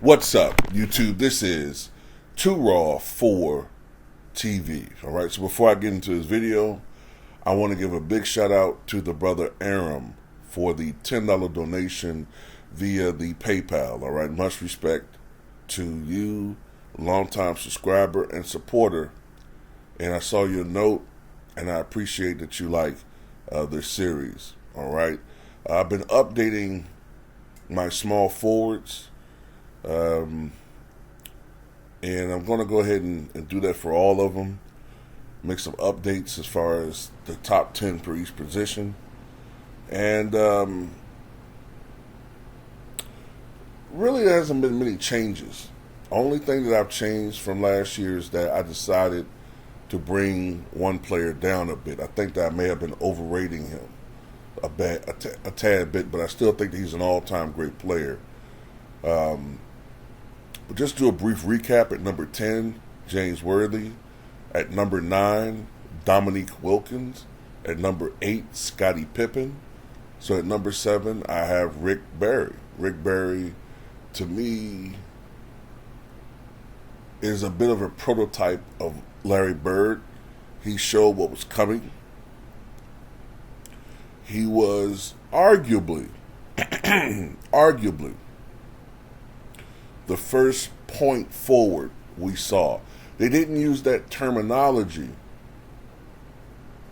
What's up, YouTube? This is Too Raw for TV. All right, so before I get into this video, I want to give a big shout out to the brother Aram for the $10 donation via the PayPal. All right, much respect to you, longtime subscriber and supporter. And I saw your note, and I appreciate that you like this series. All right, I've been updating my small forwards. And I'm going to go ahead and do that for all of them. Make some updates as far as the top 10 for each position. And really there hasn't been many changes. Only thing that I've changed from last year is that I decided to bring one player down a bit. I think that I may have been overrating him a tad bit, but I still think that he's an all-time great player. But just do a brief recap. At number 10, James Worthy. At number 9, Dominique Wilkins. At number 8, Scottie Pippen. So at number 7, I have Rick Barry. Rick Barry, to me, is a bit of a prototype of Larry Bird. He showed what was coming. He was arguably the first point forward we saw. They didn't use that terminology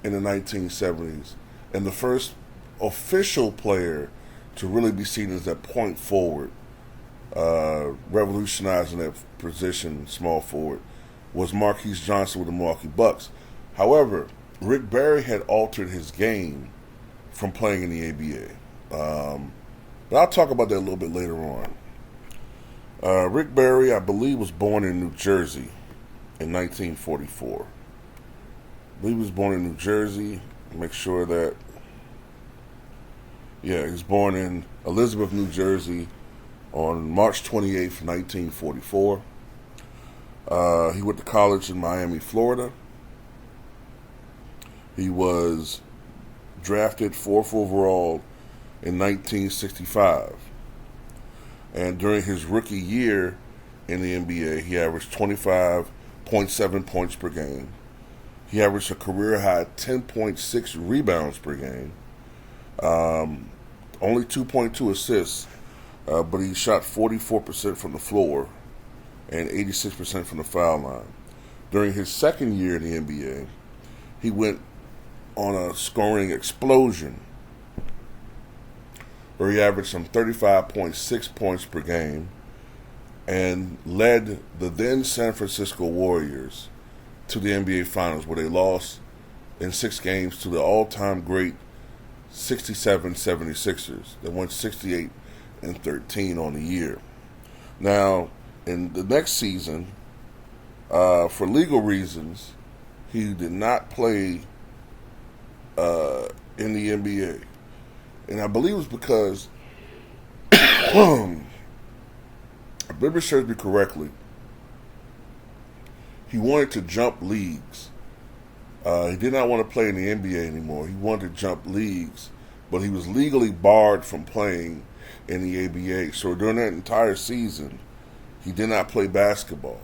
in the 1970s. And the first official player to really be seen as that point forward, revolutionizing that position, small forward, was Marquise Johnson with the Milwaukee Bucks. However, Rick Barry had altered his game from playing in the ABA. But I'll talk about that a little bit later on. Rick Barry, I believe, was born in New Jersey in 1944. I believe he was born in New Jersey. Make sure that, he was born in Elizabeth, New Jersey on March 28th, 1944. He went to college in Miami, Florida. He was drafted 4th overall in 1965. And during his rookie year in the NBA, he averaged 25.7 points per game. He averaged a career-high 10.6 rebounds per game. Only 2.2 assists, but he shot 44% from the floor and 86% from the foul line. During his second year in the NBA, he went on a scoring explosion where he averaged some 35.6 points per game and led the then San Francisco Warriors to the NBA Finals, where they lost in 6 games to the all-time great 67 76ers. They won 68-13 on the year. Now, in the next season, for legal reasons, he did not play in the NBA. And I believe it was because, if memory serves me correctly, he wanted to jump leagues. He did not want to play in the NBA anymore. He wanted to jump leagues, but he was legally barred from playing in the ABA. So during that entire season, he did not play basketball,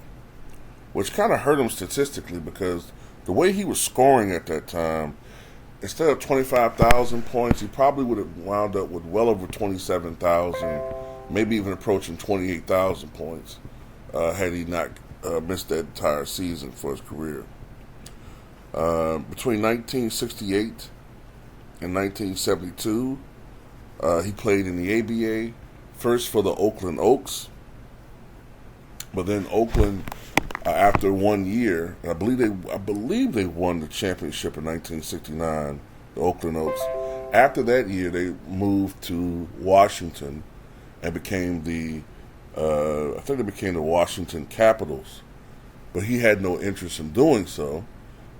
which kind of hurt him statistically because the way he was scoring at that time, instead of 25,000 points, he probably would have wound up with well over 27,000, maybe even approaching 28,000 points, had he not missed that entire season for his career. Between 1968 and 1972, he played in the ABA, first for the Oakland Oaks, but then Oakland, after 1 year, and I believe they won the championship in 1969, the Oakland Oaks. After that year, they moved to Washington and became the Washington Capitals. But he had no interest in doing so.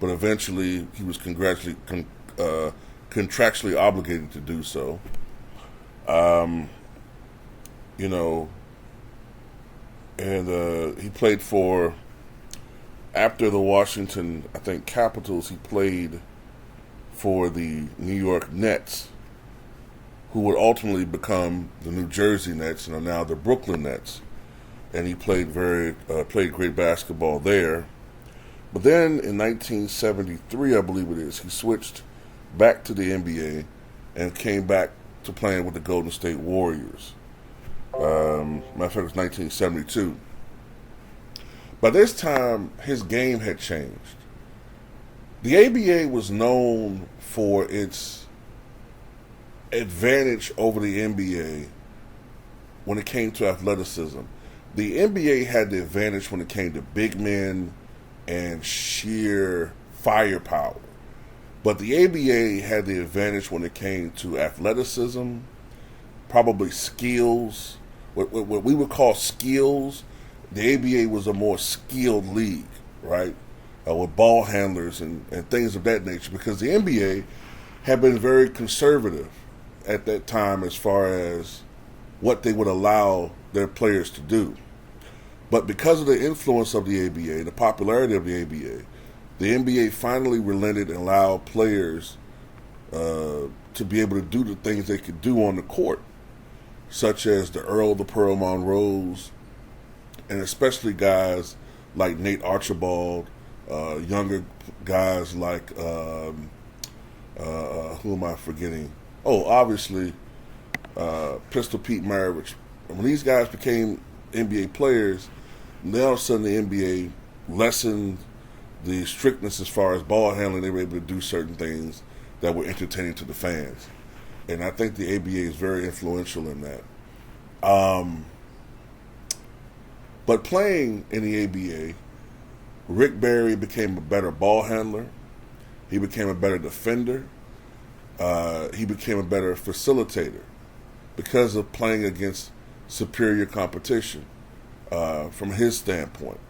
But eventually, he was contractually obligated to do so. And he played for. After the Washington, Capitals, he played for the New York Nets, who would ultimately become the New Jersey Nets and are now the Brooklyn Nets. and he played played great basketball there. But then in 1973, I believe it is, he switched back to the NBA and came back to playing with the Golden State Warriors. Matter of fact, it was 1972. By this time, his game had changed. The ABA was known for its advantage over the NBA when it came to athleticism. The NBA had the advantage when it came to big men and sheer firepower. But the ABA had the advantage when it came to athleticism, probably skills, what we would call skills. The ABA was a more skilled league, right? With ball handlers and things of that nature, because the NBA had been very conservative at that time as far as what they would allow their players to do. But because of the influence of the ABA, the popularity of the ABA, the NBA finally relented and allowed players to be able to do the things they could do on the court, such as the Earl, the Pearl Monroes, and especially guys like Nate Archibald, younger guys like, who am I forgetting? Oh, obviously, Pistol Pete Maravich. When these guys became NBA players, then all of a sudden the NBA lessened the strictness as far as ball handling. They were able to do certain things that were entertaining to the fans. And I think the ABA is very influential in that. But playing in the ABA, Rick Barry became a better ball handler. He became a better defender. He became a better facilitator because of playing against superior competition from his standpoint.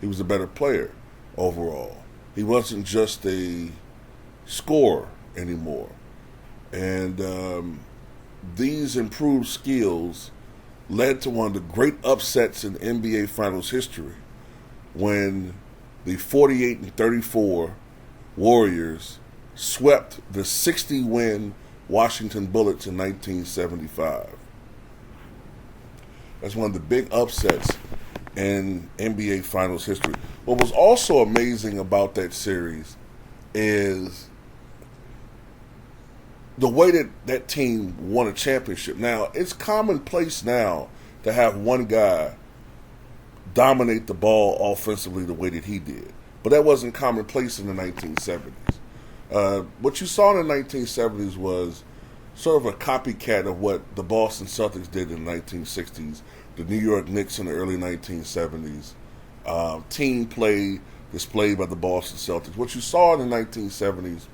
He was a better player overall. He wasn't just a scorer anymore. And these improved skills led to one of the great upsets in NBA Finals history when the 48-34 Warriors swept the 60-win Washington Bullets in 1975. That's one of the big upsets in NBA Finals history. What was also amazing about that series is the way that that team won a championship. Now, it's commonplace now to have one guy dominate the ball offensively the way that he did. But that wasn't commonplace in the 1970s. What you saw in the 1970s was sort of a copycat of what the Boston Celtics did in the 1960s, the New York Knicks in the early 1970s, team play displayed by the Boston Celtics. What you saw in the 1970s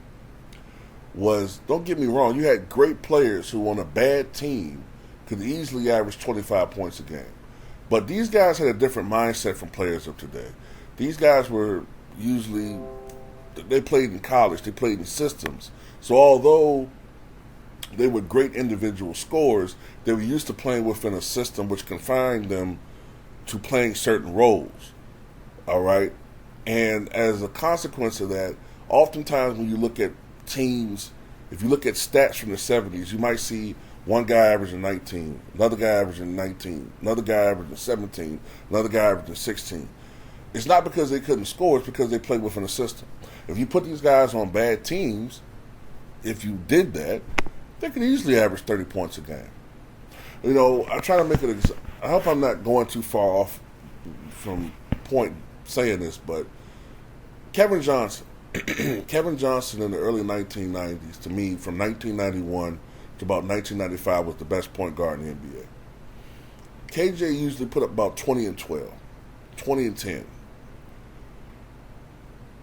was, don't get me wrong, you had great players who on a bad team could easily average 25 points a game. But these guys had a different mindset from players of today. These guys were usually, they played in college, they played in systems. So although they were great individual scorers, they were used to playing within a system which confined them to playing certain roles. All right? And as a consequence of that, oftentimes when you look at teams, if you look at stats from the 70s, you might see one guy averaging 19, another guy averaging 19, another guy averaging 17, another guy averaging 16. It's not because they couldn't score, it's because they played within a system. If you put these guys on bad teams, if you did that, they could easily average 30 points a game. You know, I try to make it, I hope I'm not going too far off from point saying this, but Kevin Johnson. Kevin Johnson in the early 1990s, to me, from 1991 to about 1995, was the best point guard in the NBA. KJ usually put up about 20 and 12, 20 and 10.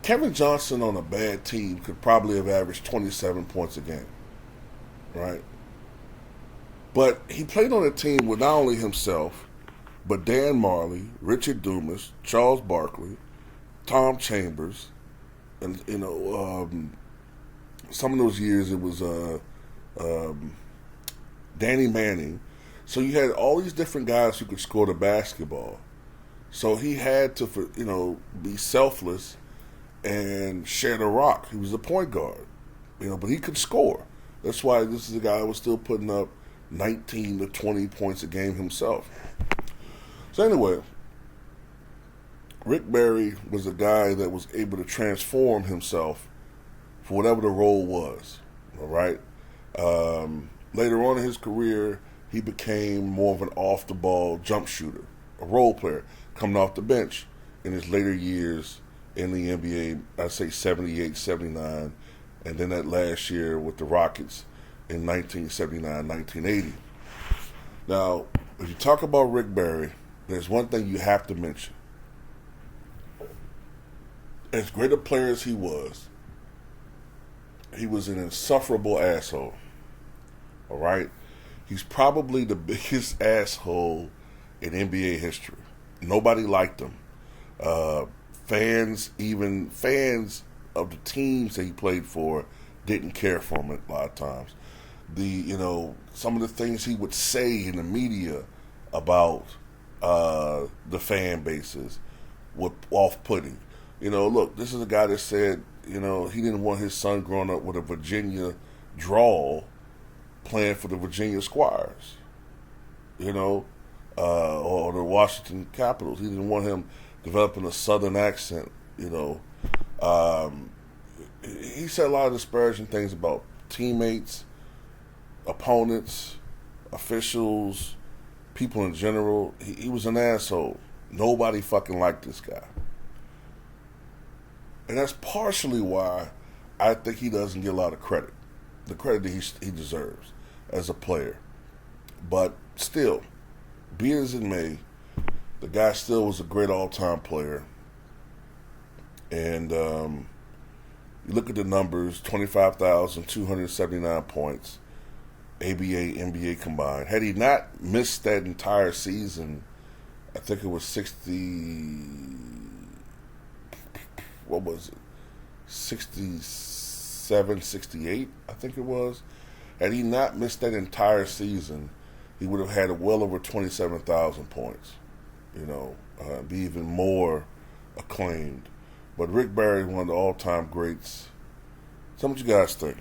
Kevin Johnson on a bad team could probably have averaged 27 points a game, right? But he played on a team with not only himself, but Dan Marley, Richard Dumas, Charles Barkley, Tom Chambers, and, you know, some of those years it was Danny Manning. So you had all these different guys who could score the basketball. So he had to, you know, be selfless and share the rock. He was a point guard, you know, but he could score. That's why this is a guy who was still putting up 19 to 20 points a game himself. So anyway, Rick Barry was a guy that was able to transform himself for whatever the role was. All right. Later on in his career, he became more of an off-the-ball jump shooter, a role player, coming off the bench in his later years in the NBA, I'd say 78, 79, and then that last year with the Rockets in 1979, 1980. Now, if you talk about Rick Barry, there's one thing you have to mention. As great a player as he was an insufferable asshole. All right? He's probably the biggest asshole in NBA history. Nobody liked him. Fans of the teams that he played for, didn't care for him a lot of times. Some of the things he would say in the media about the fan bases were off-putting. Look, this is a guy that said, he didn't want his son growing up with a Virginia drawl playing for the Virginia Squires, or the Washington Capitals. He didn't want him developing a Southern accent, He said a lot of disparaging things about teammates, opponents, officials, people in general. He was an asshole. Nobody fucking liked this guy. And that's partially why I think he doesn't get a lot of credit. The credit that he deserves as a player. But still, be it as it may, the guy still was a great all-time player. And you look at the numbers, 25,279 points, ABA, NBA combined. Had he not missed that entire season, I think it was 67, 68, I think it was. Had he not missed that entire season, he would have had well over 27,000 points, be even more acclaimed. But Rick Barry is one of the all-time greats. Tell me what you guys think.